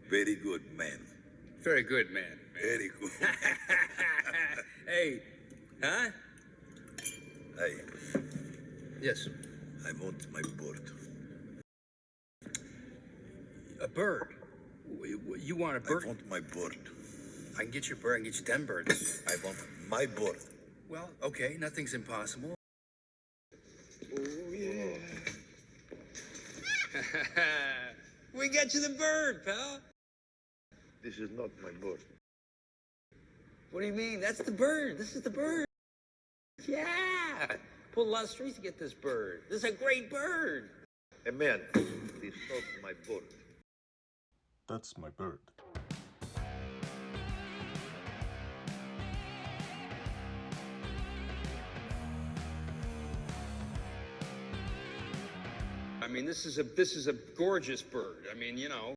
Very good, man. Very good, man. Very good. Hey, huh? Hey, Yes, I want my bird. a bird. You want a I bird? want my bird. I can get you a bird. I can get you 10 birds. I want my bird. Well, okay, nothing's impossible. Oh, yeah. We got you the bird, pal. This is not my bird. What do you mean? That's the bird. This is the bird. Yeah. Pulled a lot of strings to get this bird. This is a great bird. Hey, man, this is not my bird. That's my bird. I mean, this is a gorgeous bird. I mean, you know.